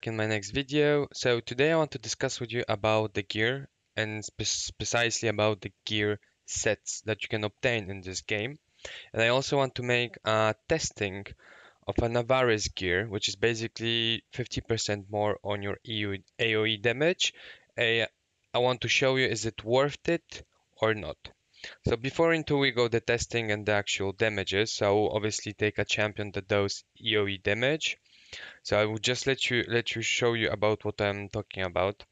In my next video. So today I want to discuss with you about the gear and precisely about the gear sets that you can obtain in this game. And I also want to make a testing of an Avarice gear, which is basically 50% more on your AoE damage. I want to show you, is it worth it or not? So before into we go the testing and the actual damages, I will obviously take a champion that does AoE damage. So I will just let you show you about what I'm talking about.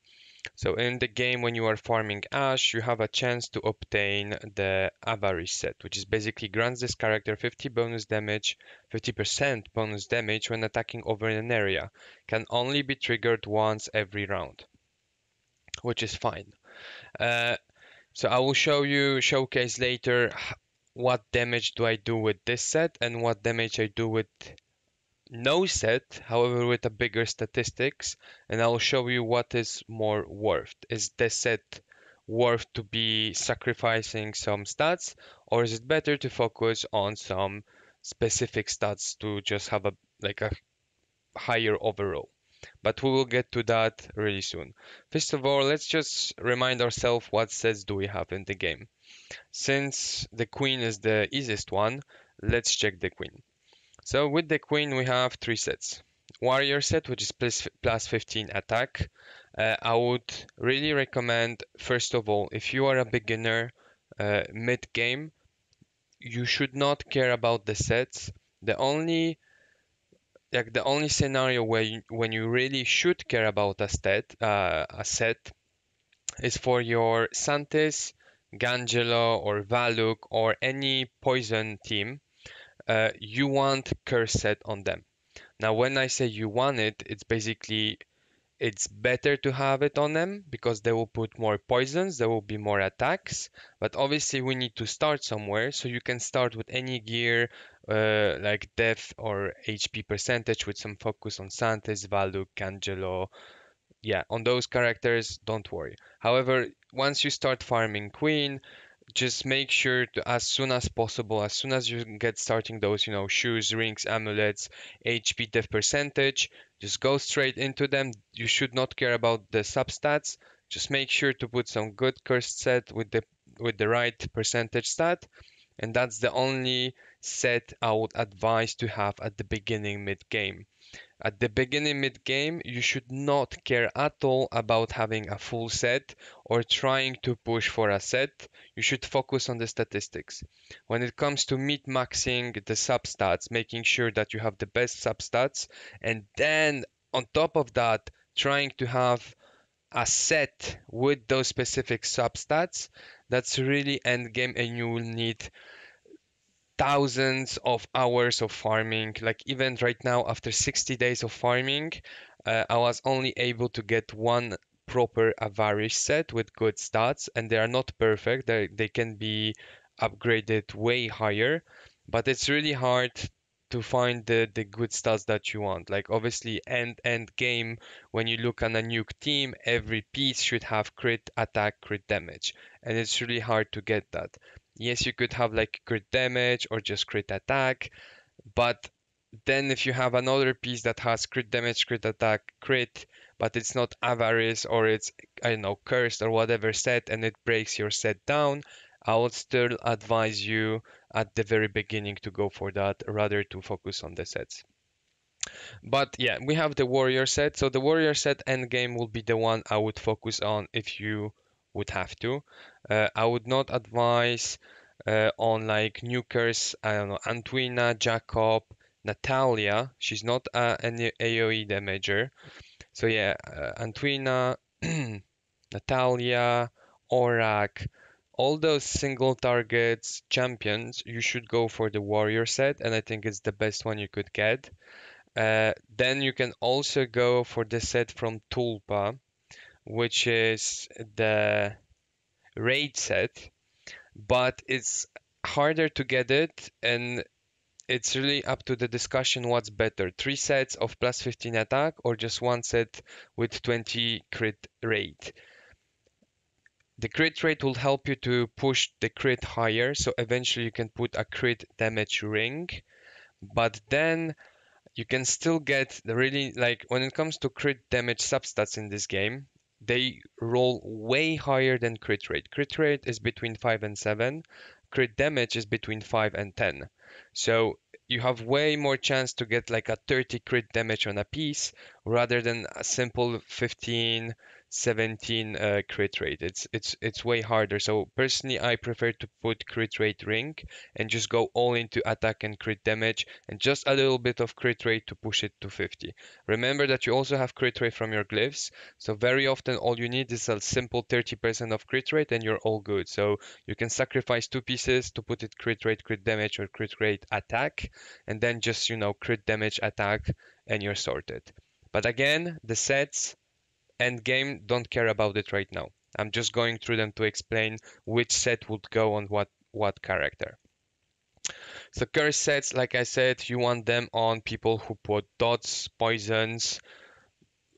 So in the game, when you are farming Ash, you have a chance to obtain the Avarice Set, which is basically grants this character 50% bonus damage when attacking over an area. Can only be triggered once every round, which is fine. So I will showcase later what damage do I do with this set and what damage I do with no set, however with a bigger statistics, and I will show you what is more worth. Is this set worth to be sacrificing some stats, or is it better to focus on some specific stats to just have a higher overall? But we will get to that really soon. First of all, let's just remind ourselves what sets do we have in the game. Since the queen is the easiest one, let's check the queen. So with the queen we have three sets. Warrior set, which is plus 15 attack. I would really recommend, first of all, if you are a beginner mid game, you should not care about the sets. The only scenario when you really should care about a set is for your Santis, Gangelo, or Valuk, or any poison team. You want curse set on them. Now, when I say you want it, it's basically it's better to have it on them because they will put more poisons, there will be more attacks. But obviously, we need to start somewhere, so you can start with any gear like death or HP percentage with some focus on Santis, Valuk, Angelo. Yeah, on those characters, don't worry. However, once you start farming Queen, just make sure to, as soon as possible, as soon as you get starting those, shoes, rings, amulets, HP death percentage, just go straight into them. You should not care about the substats. Just make sure to put some good cursed set with the right percentage stat, and that's the only set I would advise to have at the beginning mid game. At the beginning mid game, you should not care at all about having a full set or trying to push for a set. You should focus on the statistics. When it comes to min-maxing the substats, making sure that you have the best substats, and then on top of that, trying to have a set with those specific substats, that's really end game, and you will need thousands of hours of farming. Like even right now, after 60 days of farming, I was only able to get one proper Avarice set with good stats, and they are not perfect. They can be upgraded way higher, but it's really hard to find the good stats that you want. Like obviously end game, when you look on a nuke team, every piece should have crit attack, crit damage, and it's really hard to get that. Yes, you could have like crit damage or just crit attack, but then if you have another piece that has crit damage, crit attack, crit, but it's not Avarice or it's, I don't know, cursed or whatever set, and it breaks your set down, I would still advise you at the very beginning to go for that rather to focus on the sets. But yeah, we have the warrior set. So the warrior set endgame will be the one I would focus on if you would have to. I would not advise on like nukers, I don't know, Antuina, Jacob, Natalia. She's not an AoE damager. So yeah, Antuina, Natalia, Orak, all those single targets champions, you should go for the warrior set, and I think it's the best one you could get. Then you can also go for the set from Tulpa, which is the raid set, but it's harder to get it, and it's really up to the discussion what's better, 3 sets of plus 15 attack or just 1 set with 20 crit rate. The crit rate will help you to push the crit higher, so eventually you can put a crit damage ring, but then you can still get the really, like, when it comes to crit damage substats in this game, they roll way higher than crit rate. Crit rate is between 5 and 7. Crit damage is between 5 and 10. So you have way more chance to get like a 30 crit damage on a piece rather than a simple 15, 17 crit rate. It's way harder. So personally, I prefer to put crit rate ring and just go all into attack and crit damage and just a little bit of crit rate to push it to 50. Remember that you also have crit rate from your glyphs, so very often all you need is a simple 30% of crit rate and you're all good. So you can sacrifice two pieces to put it crit rate, crit damage, or crit rate attack, and then just, crit damage attack, and you're sorted. But again, the sets end game, don't care about it right now. I'm just going through them to explain which set would go on what character. So curse sets, like I said, you want them on people who put dots, poisons,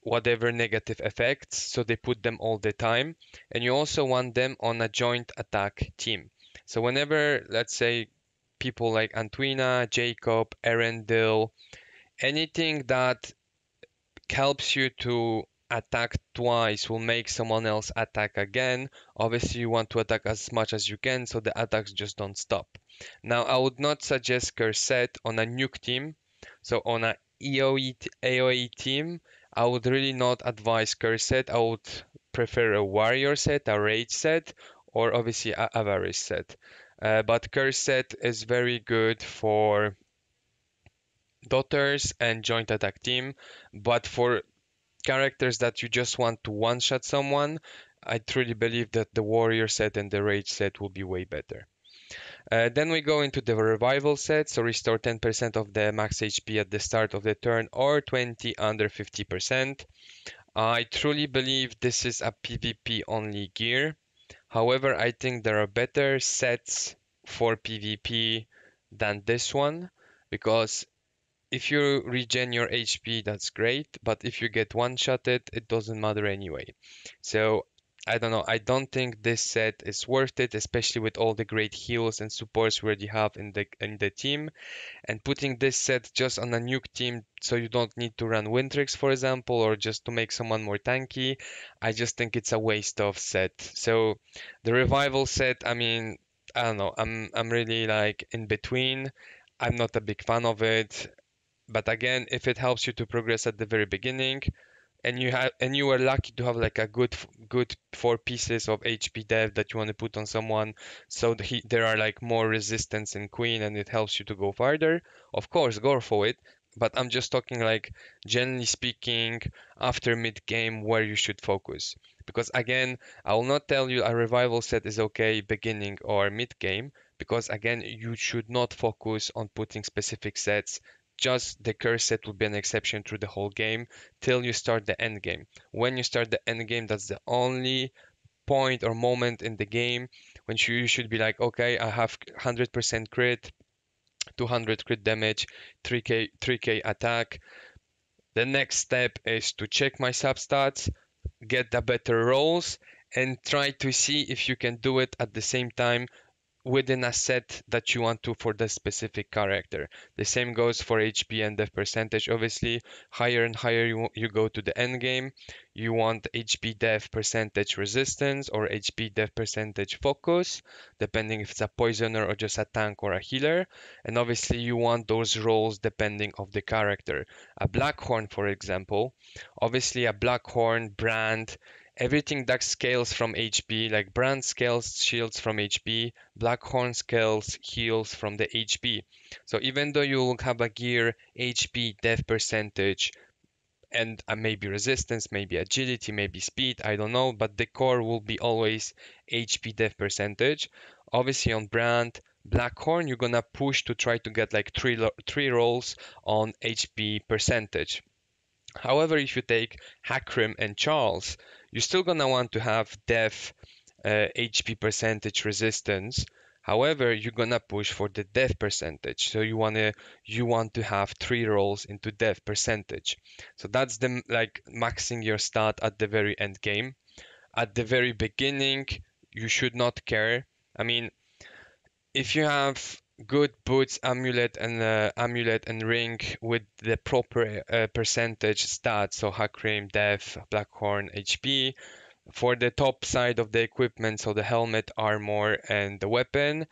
whatever negative effects, so they put them all the time. And you also want them on a joint attack team. So whenever, let's say, people like Antuina, Jacob, Erendil, anything that helps you to attack twice will make someone else attack again. Obviously, you want to attack as much as you can so the attacks just don't stop. Now, I would not suggest Curse Set on a nuke team. So on a AoE team, I would really not advise Curse Set. I would prefer a Warrior set, a Rage set, or obviously a Avarice set. But Curse Set is very good for daughters and joint attack team, but for characters that you just want to one-shot someone, I truly believe that the warrior set and the rage set will be way better. Then we go into the revival set, so restore 10% of the max HP at the start of the turn or 20 under 50%. I truly believe this is a PvP only gear. However, I think there are better sets for PvP than this one, because if you regen your HP, that's great, but if you get one-shotted, it doesn't matter anyway. So I don't know. I don't think this set is worth it, especially with all the great heals and supports we already have in the team. And putting this set just on a nuke team, so you don't need to run Wintrix, for example, or just to make someone more tanky, I just think it's a waste of set. So the revival set, I mean, I don't know. I'm really like in between. I'm not a big fan of it. But again, if it helps you to progress at the very beginning, and you were lucky to have like a good 4 pieces of HP dev that you want to put on someone, so there are like more resistance in Queen, and it helps you to go farther. Of course, go for it. But I'm just talking like generally speaking, after mid game where you should focus. Because again, I will not tell you a revival set is okay beginning or mid game, because again, you should not focus on putting specific sets. Just the curse set will be an exception through the whole game till you start the end game. When you start the end game, that's the only point or moment in the game when you should be like, okay, I have 100% crit, 200 crit damage, 3k attack. The next step is to check my substats, get the better rolls, and try to see if you can do it at the same time within a set that you want to for the specific character. The same goes for HP and death percentage. Obviously, higher and higher you go to the end game, you want HP death percentage resistance or HP death percentage focus, depending if it's a poisoner or just a tank or a healer. And obviously, you want those rolls depending of the character. A Blackhorn, for example, obviously a Blackhorn brand, everything that scales from HP, like brand scales shields from HP, Blackhorn scales heals from the HP. So even though you'll have a gear HP, death percentage, and maybe resistance, maybe agility, maybe speed, I don't know, but the core will be always HP death percentage. Obviously on brand Blackhorn, you're gonna push to try to get like three rolls on HP percentage. However, if you take Hakrim and Charles, you're still gonna want to have death HP percentage resistance. However, you're gonna push for the death percentage. So you want to have 3 rolls into death percentage. So that's the like maxing your stat at the very end game. At the very beginning, you should not care. I mean, if you have good boots, amulet and ring with the proper percentage stats, so Hakrim, Def, Blackhorn, HP. For the top side of the equipment, so the helmet, armor, and the weapon,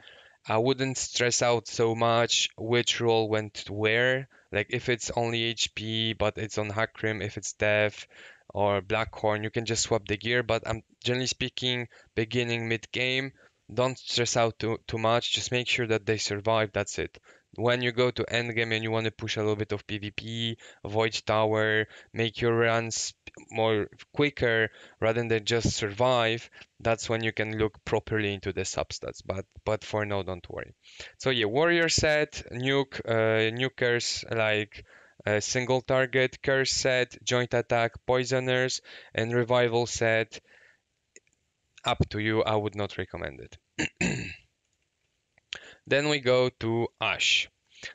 I wouldn't stress out so much which role went to where. Like if it's only HP, but it's on Hakrim, if it's Death or Blackhorn, you can just swap the gear. But I'm generally speaking, beginning, mid game, don't stress out too much. Just make sure that they survive. That's it. When you go to end game and you want to push a little bit of PvP, avoid tower, make your runs more quicker rather than just survive, that's when you can look properly into the substats. But for now, don't worry. So yeah, warrior set, nukers like single target, curse set, joint attack, poisoners, and revival set. Up to you. I would not recommend it. Then we go to Ash.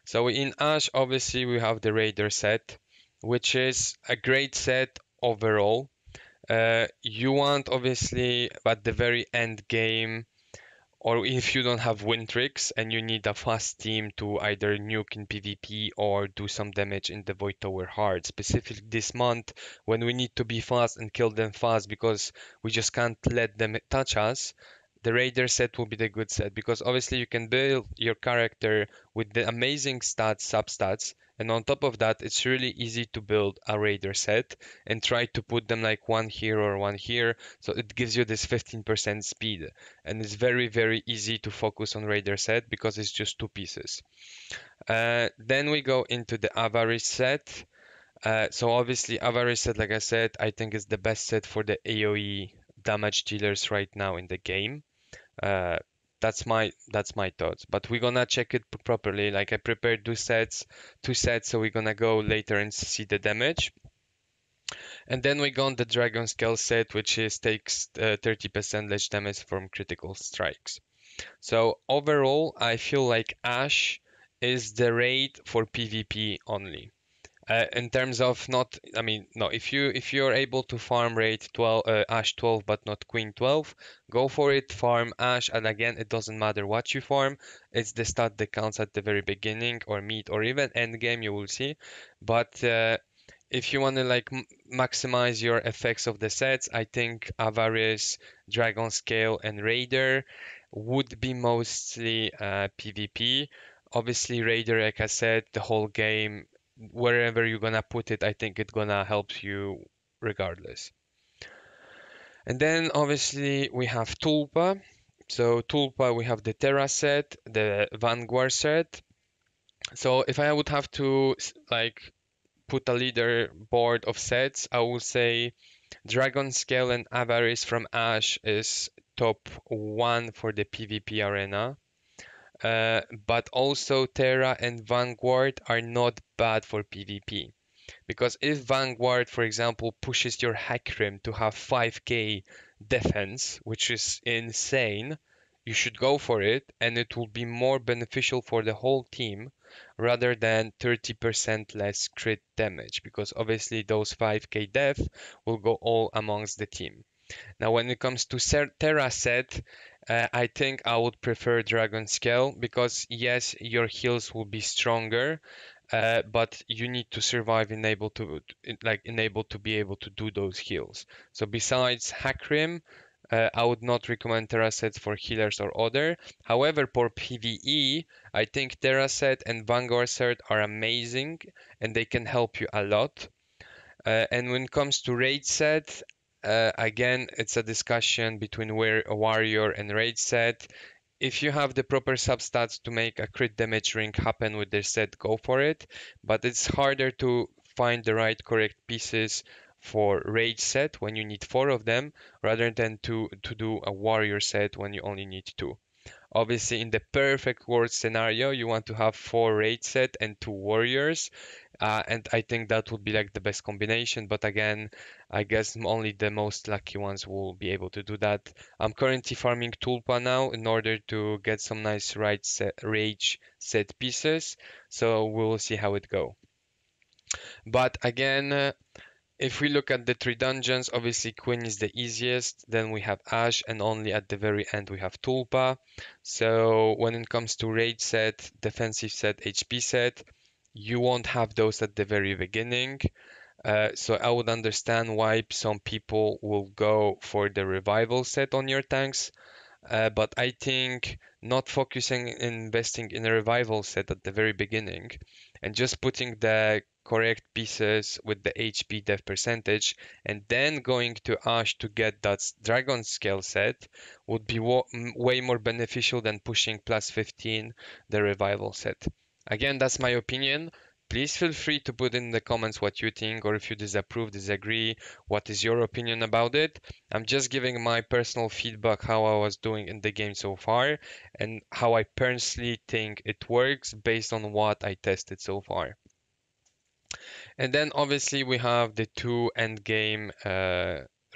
So in Ash, obviously we have the Raider set, which is a great set overall. You want obviously at the very end game, or if you don't have win tricks and you need a fast team to either nuke in PvP or do some damage in the Void Tower hard, specifically this month when we need to be fast and kill them fast because we just can't let them touch us, the Raider set will be the good set because obviously you can build your character with the amazing stats, substats, and on top of that, it's really easy to build a Raider set and try to put them like one here or one here. So it gives you this 15% speed. And it's very, very easy to focus on Raider set because it's just two pieces. Then we go into the Avarice set. So obviously Avarice set, like I said, I think is the best set for the AoE damage dealers right now in the game. Uh, that's my thoughts. But we're gonna check it properly. Like I prepared two sets, so we're gonna go later and see the damage. And then we go on the Dragon Scale set, which is takes 30% less damage from critical strikes. So overall, I feel like Ash is the raid for PvP only. In terms of not, I mean, no, if you're able to farm rate 12, Ash 12, but not Queen 12, go for it. Farm Ash, and again, it doesn't matter what you farm. It's the stat that counts at the very beginning, or mid, or even end game. You will see. But if you want to like maximize your effects of the sets, I think Avarice, Dragon Scale, and Raider would be mostly PvP. Obviously, Raider, like I said, the whole game, wherever you're gonna put it, I think it's gonna help you regardless. And then obviously we have Tulpa. So Tulpa, we have the Terra set, the Vanguard set. So if I would have to like put a leaderboard of sets, I would say Dragon Scale and Avarice from Ash is top one for the PvP arena. But also Terra and Vanguard are not bad for PvP. Because if Vanguard, for example, pushes your Hakrim to have 5k defense, which is insane, you should go for it, and it will be more beneficial for the whole team rather than 30% less crit damage, because obviously those 5k def will go all amongst the team. Now, when it comes to Terra set, I think I would prefer Dragon Scale because yes, your heals will be stronger, but you need to survive and able to be able to do those heals. So besides Hakrim, I would not recommend Terra sets for healers or other. However, for PvE, I think Terra set and Vanguard set are amazing and they can help you a lot. And when it comes to raid set, again, it's a discussion between where a warrior and raid set. If you have the proper substats to make a crit damage ring happen with this set, go for it. But it's harder to find the right correct pieces for raid set when you need four of them, rather than to do a warrior set when you only need two. Obviously, in the perfect world scenario, you want to have four raid set and two warriors, and I think that would be like the best combination. But again, I guess only the most lucky ones will be able to do that. I'm currently farming Tulpa now in order to get some nice rage set pieces. So we'll see how it go. But again, If we look at the three dungeons, obviously Queen is the easiest, then we have Ash, and only at the very end we have Tulpa. So when it comes to raid set, defensive set, HP set, you won't have those at the very beginning. So I would understand why some people will go for the revival set on your tanks. But I think not focusing investing in a revival set at the very beginning and just putting the correct pieces with the HP dev percentage and then going to Ash to get that dragon scale set would be way more beneficial than pushing plus 15 the revival set. Again, that's my opinion. Please feel free to put in the comments what you think, or if you disapprove, disagree, what is your opinion about it. I'm just giving my personal feedback how I was doing in the game so far and how I personally think it works based on what I tested so far. And then obviously we have the two end game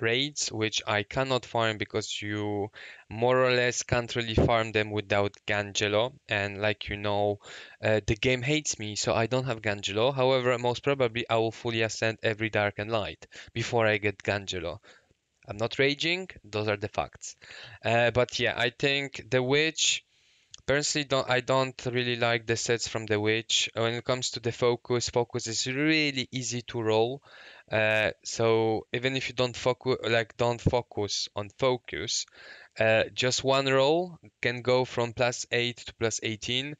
raids, which I cannot farm because you more or less can't really farm them without Gangelo. And like you know, the game hates me, so I don't have Gangelo. However, most probably I will fully ascend every dark and light before I get Gangelo. I'm not raging, those are the facts. But yeah, I think the witch. Personally, I don't really like the sets from the witch. When it comes to the focus, focus is really easy to roll. So even if you don't focus on focus, just one roll can go from plus 8 to plus 18,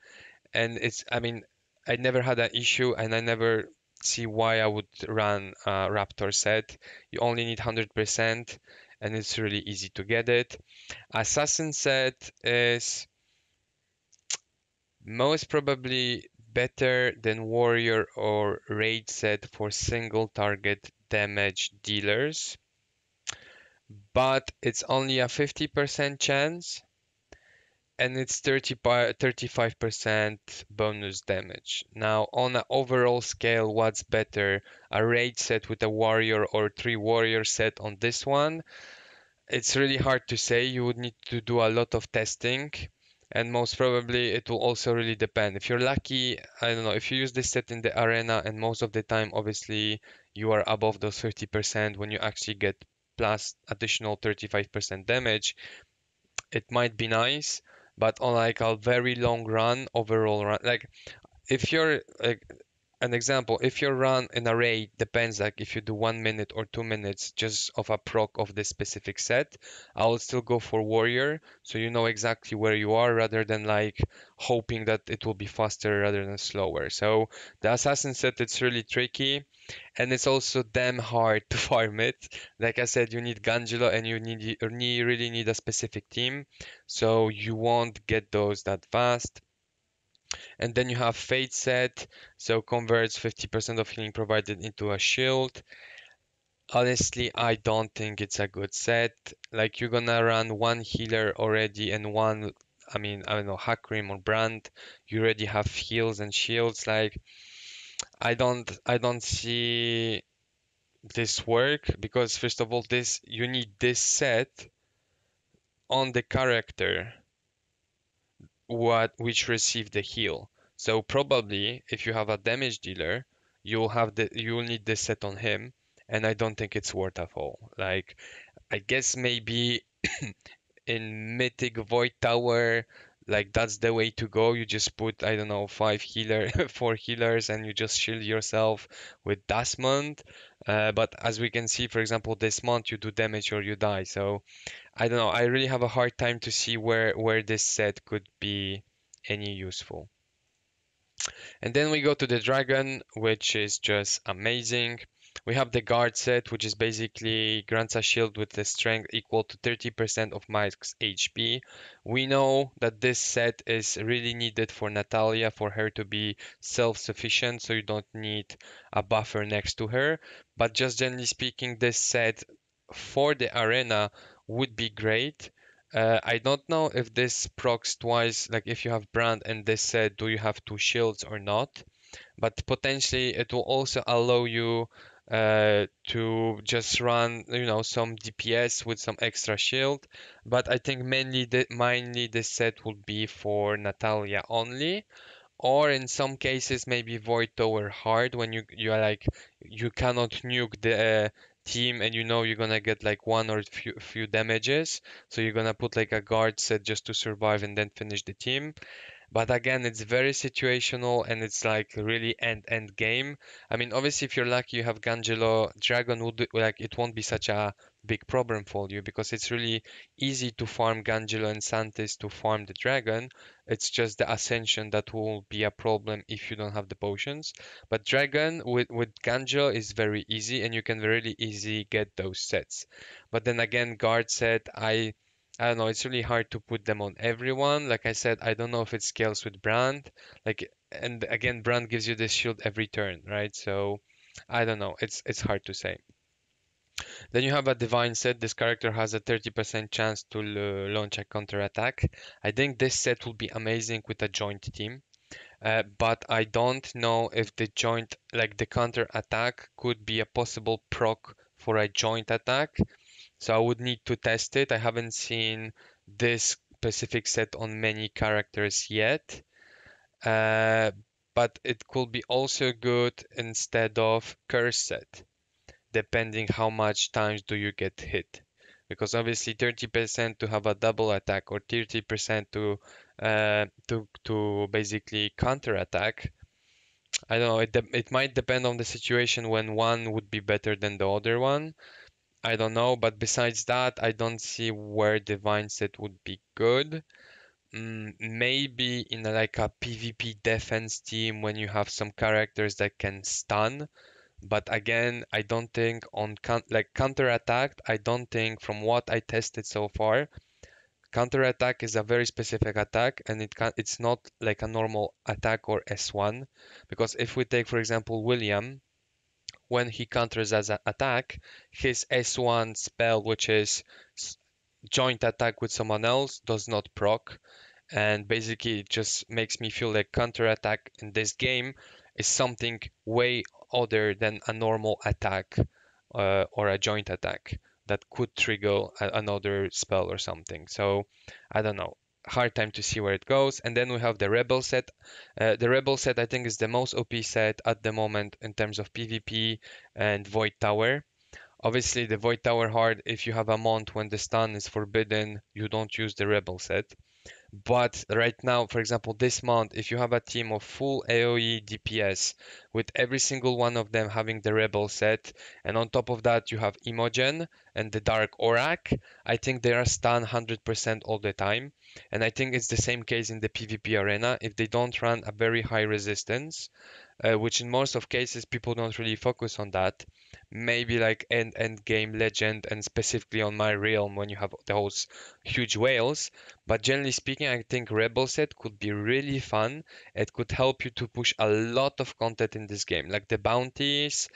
and I mean, I never had an issue, and I never see why I would run a Raptor set. You only need 100%, and it's really easy to get it. Assassin set is most probably better than warrior or raid set for single target damage dealers, but it's only a 50% chance and it's 35% bonus damage. Now, on an overall scale, what's better? A raid set with a warrior or three warrior set on this one? It's really hard to say. You would need to do a lot of testing, and most probably it will also really depend. If you're lucky, I don't know, if you use this set in the arena, and most of the time, obviously, you are above those 50% when you actually get plus additional 35% damage, it might be nice. But on like a very long run, overall run, like if you're like an example, if your run in a raid depends, like if you do 1 minute or 2 minutes just of a proc of this specific set, I will still go for warrior, so you know exactly where you are rather than like hoping that it will be faster rather than slower. So the assassin set, it's really tricky, and it's also damn hard to farm it. Like I said, you need Gangelo and you really need a specific team, so you won't get those that fast. And then you have Fate Set, so converts 50% of healing provided into a shield. Honestly, I don't think it's a good set. Like you're gonna run one healer already and one, I mean, I don't know, Hakrim or Brand. You already have heals and shields. Like I don't see this work because first of all, this you need this set on the character which receive the heal. So probably if you have a damage dealer, you'll need this set on him, and I don't think it's worth at all. Like I guess maybe in Mythic Void Tower, like that's the way to go. You just put, I don't know, four healers, and you just shield yourself with Desmond. But as we can see, for example, this month you do damage or you die. So I don't know. I really have a hard time to see where this set could be any useful. And then we go to the dragon, which is just amazing. We have the guard set, which is basically grants a shield with the strength equal to 30% of max HP. We know that this set is really needed for Natalia, for her to be self-sufficient, so you don't need a buffer next to her. But just generally speaking, this set for the arena would be great. I don't know if this procs twice, like if you have brand and this set, do you have two shields or not? But potentially it will also allow you to just run, some DPS with some extra shield. But I think mainly this set would be for Natalia only, or in some cases maybe Void Tower hard when you are like you cannot nuke the team and you know you're gonna get like one or few damages, so you're gonna put like a guard set just to survive and then finish the team. But again, it's very situational and it's like really end game. I mean, obviously, if you're lucky, you have Gangelo, Dragon would like it won't be such a big problem for you because it's really easy to farm Gangelo and Santis to farm the Dragon. It's just the Ascension that will be a problem if you don't have the potions. But Dragon with Gangelo is very easy and you can really easy get those sets. But then again, Guard set, I don't know, it's really hard to put them on everyone. Like I said, I don't know if it scales with brand. Like, and again, brand gives you this shield every turn, right? So I don't know. It's hard to say. Then you have a divine set. This character has a 30% chance to launch a counter attack. I think this set will be amazing with a joint team. But I don't know if the joint, like the counter attack, could be a possible proc for a joint attack. So I would need to test it. I haven't seen this specific set on many characters yet. Uh, but it could be also good instead of curse set, depending how much times do you get hit. Because obviously 30% to have a double attack or 30% to basically counter attack. I don't know. It might depend on the situation when one would be better than the other one. I don't know, but besides that, I don't see where Divine Set would be good. Maybe in like a PvP defense team when you have some characters that can stun. But again, I don't think on like counter attack, I don't think from what I tested so far, counter attack is a very specific attack and it's not like a normal attack or S1. Because if we take, for example, William, when he counters as an attack, his S1 spell, which is joint attack with someone else, does not proc. And basically, it just makes me feel like counter attack in this game is something way other than a normal attack or a joint attack that could trigger another spell or something. So I don't know. Hard time to see where it goes. And then we have the Rebel set. The Rebel set, I think, is the most OP set at the moment in terms of PvP and Void Tower. Obviously, the Void Tower hard, if you have a mount when the stun is forbidden, you don't use the Rebel set. But right now, for example, this month, if you have a team of full AoE DPS with every single one of them having the Rebel set, and on top of that you have Imogen and the Dark Aurak, I think they are stun 100% all the time. And I think it's the same case in the PvP arena. If they don't run a very high resistance, which in most of cases people don't really focus on that. Maybe like end game legend and specifically on my realm when you have those huge whales. But generally speaking, I think Rebel set could be really fun. It could help you to push a lot of content in this game, like the bounties,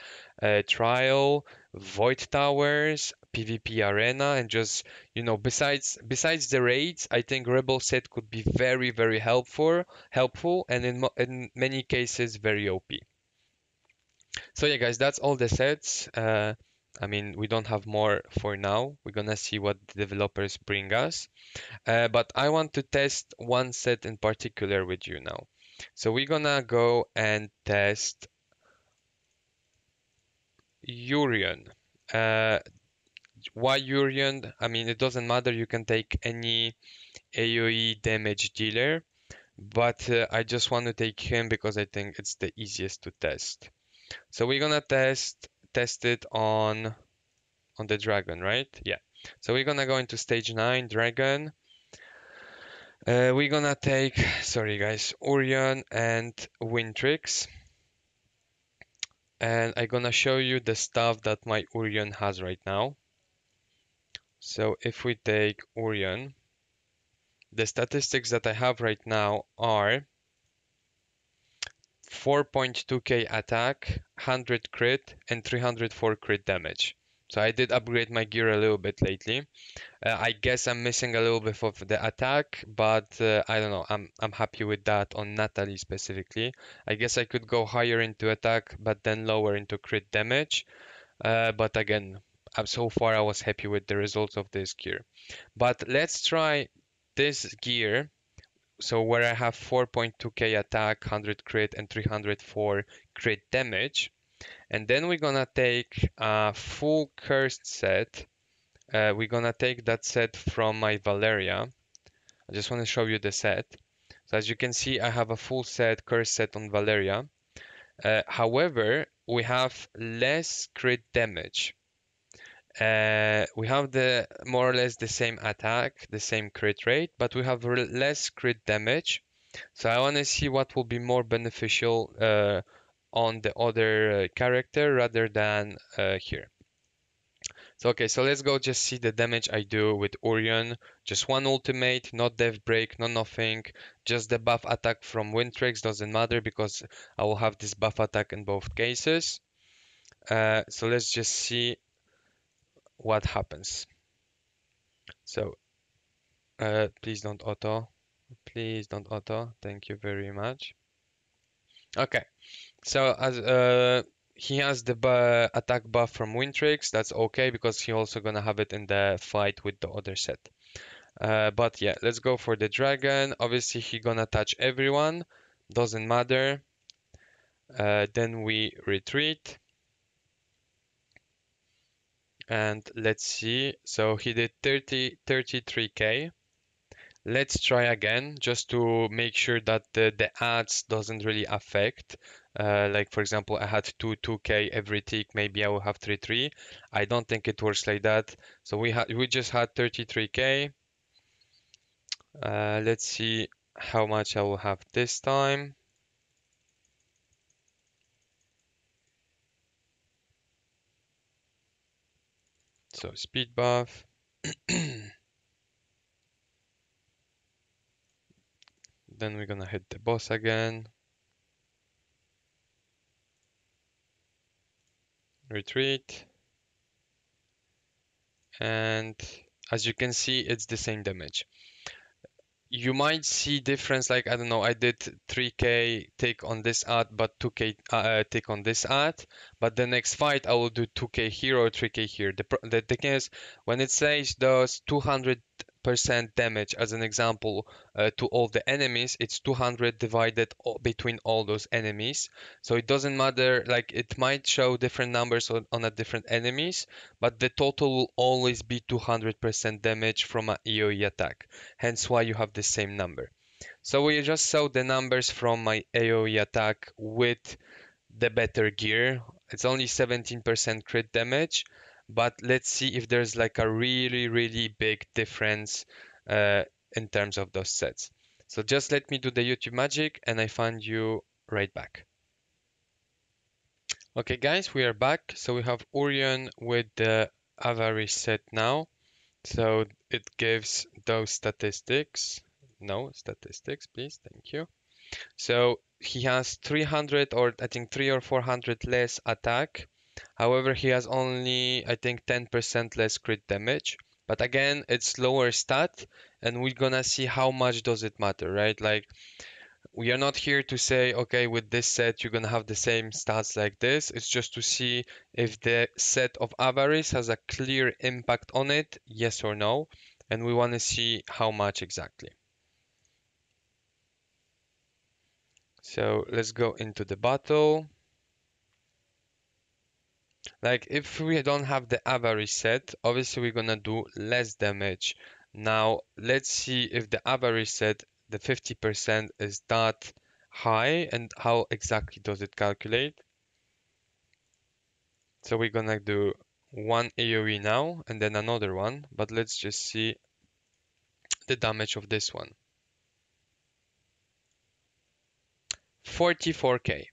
trial, void towers, PvP arena, and just besides the raids, I think Rebel set could be very helpful, and in many cases very OP. So yeah, guys, that's all the sets. I mean, we don't have more for now. We're gonna see what the developers bring us. But I want to test one set in particular with you now. So we're gonna go and test Orion. Uh, why Orion? I mean, it doesn't matter. You can take any AoE damage dealer, but I just want to take him because I think it's the easiest to test. So we're gonna test it on the dragon, right? Yeah. So we're gonna go into stage 9 dragon. We're gonna take, sorry guys, Orion and Wintrix. And I'm gonna show you the stuff that my Orion has right now. So if we take Orion, the statistics that I have right now are 4.2k attack, 100 crit, and 304 crit damage. So I did upgrade my gear a little bit lately. I guess I'm missing a little bit of the attack, but I don't know. I'm happy with that on Natalie specifically. I guess I could go higher into attack, but then lower into crit damage. But again, so far I was happy with the results of this gear. But let's try this gear so where I have 4.2k attack, 100 crit, and 304 crit damage. And then we're gonna take a full cursed set. We're gonna take that set from my Valeria. I just want to show you the set. So as you can see, I have a full set, cursed set on Valeria. However, we have less crit damage. We have the more or less the same attack, the same crit rate, but we have less crit damage. So I want to see what will be more beneficial on the other character rather than here. So okay, so let's go just see the damage I do with Orion. Just one ultimate, not death break, no nothing. Just the buff attack from Windtrix doesn't matter because I will have this buff attack in both cases. So let's just see what happens. So please don't auto. Please don't auto. Thank you very much. Okay, so as he has the attack buff from Windtrix, that's okay because he also gonna have it in the fight with the other set. But yeah, let's go for the dragon. Obviously, he gonna touch everyone. Doesn't matter. Then we retreat. And let's see. So he did 33k. Let's try again just to make sure that the adds doesn't really affect. Like for example, I had 2k every tick, maybe I will have 3. I don't think it works like that. So we just had 33k. Let's see how much I will have this time. So speed buff. Then we're gonna hit the boss again. Retreat. And as you can see, it's the same damage. You might see difference, like I don't know, I did 3k take on this ad but 2k take on this ad, but the next fight I will do 2k here or 3k here. The thing is, when it says does 200% damage as an example to all the enemies, it's 200 divided between all those enemies, so it doesn't matter, like it might show different numbers on a different enemies, but the total will always be 200% damage from an AoE attack, hence why you have the same number. So we just saw the numbers from my AoE attack with the better gear. It's only 17% crit damage, but let's see if there's like a really big difference in terms of those sets. So just let me do the YouTube magic and I find you right back. Okay guys, we are back. So we have Orion with the Avarice set now. So it gives those statistics. No statistics, please. Thank you. So he has 300 or I think 3 or 400 less attack. However, he has only I think 10% less crit damage. But again, it's lower stat, and we're gonna see how much does it matter, right? Like we are not here to say, okay, with this set you're gonna have the same stats like this. It's just to see if the set of Avarice has a clear impact on it, yes or no, and we want to see how much exactly. So let's go into the battle. Like if we don't have the Avarice set, obviously we're gonna do less damage. Now let's see if the Avarice set, the 50% is that high and how exactly does it calculate. So we're gonna do one AoE now and then another one, but let's just see the damage of this one. 44k.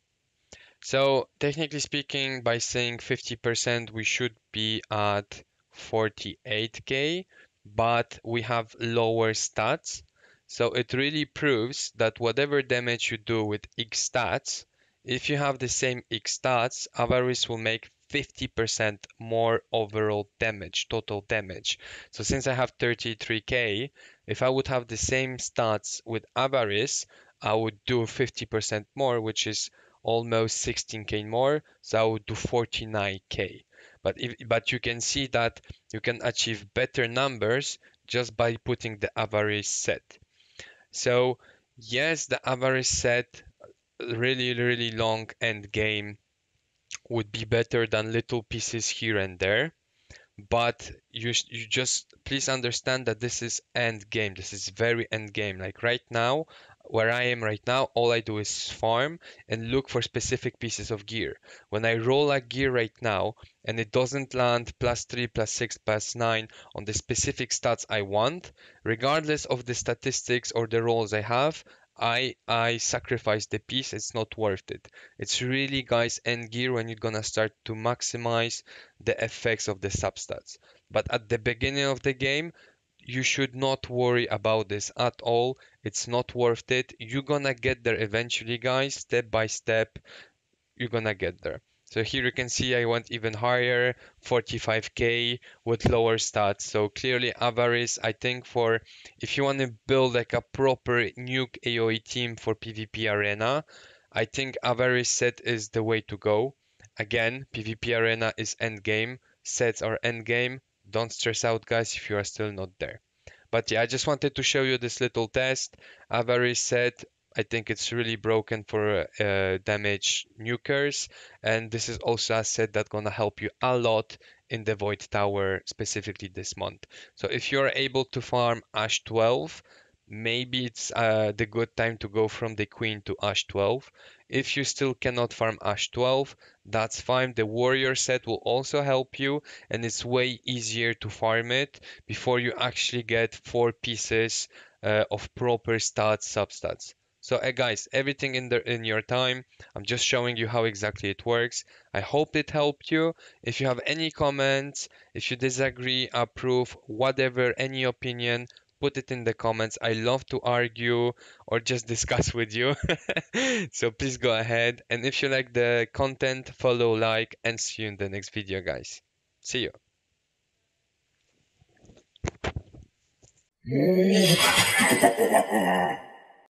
So technically speaking, by saying 50%, we should be at 48k, but we have lower stats. So it really proves that whatever damage you do with X stats, if you have the same X stats, Avarice will make 50% more overall damage, total damage. So since I have 33k, if I would have the same stats with Avarice, I would do 50% more, which is almost 16k more, so I would do 49k. But you can see that you can achieve better numbers just by putting the Avarice set. So Yes, the Avarice set, really, really long end game would be better than little pieces here and there. But you just please understand that this is end game. This is very end game. Like right now, where I am right now, all I do is farm and look for specific pieces of gear. When I roll a gear right now and it doesn't land +3, +6, +9 on the specific stats I want, regardless of the statistics or the rolls I have, I sacrifice the piece. It's not worth it. It's really, guys, end gear when you're gonna start to maximize the effects of the substats. But at the beginning of the game, you should not worry about this at all. It's not worth it. You're gonna get there eventually, guys, step by step. You're gonna get there. So here you can see I went even higher, 45k with lower stats. So clearly Avarice, I think for if you want to build like a proper nuke AoE team for PvP Arena, I think Avarice set is the way to go. Again, PvP Arena is endgame, sets are endgame. Don't stress out, guys, if you are still not there. But yeah, I just wanted to show you this little test. Avarice Set, I think it's really broken for damage nukers, and this is also a set that's gonna help you a lot in the Void Tower, specifically this month. So if you're able to farm Ash 12, maybe it's the good time to go from the Queen to Ash 12. If you still cannot farm Ash 12, that's fine. The Warrior set will also help you, and it's way easier to farm it before you actually get 4 pieces of proper stats, substats. So guys, everything in your time. I'm just showing you how exactly it works. I hope it helped you. If you have any comments, if you disagree, approve, whatever, any opinion, put it in the comments. I love to argue or just discuss with you. So please go ahead. And if you like the content, follow, like, and see you in the next video, guys. See you.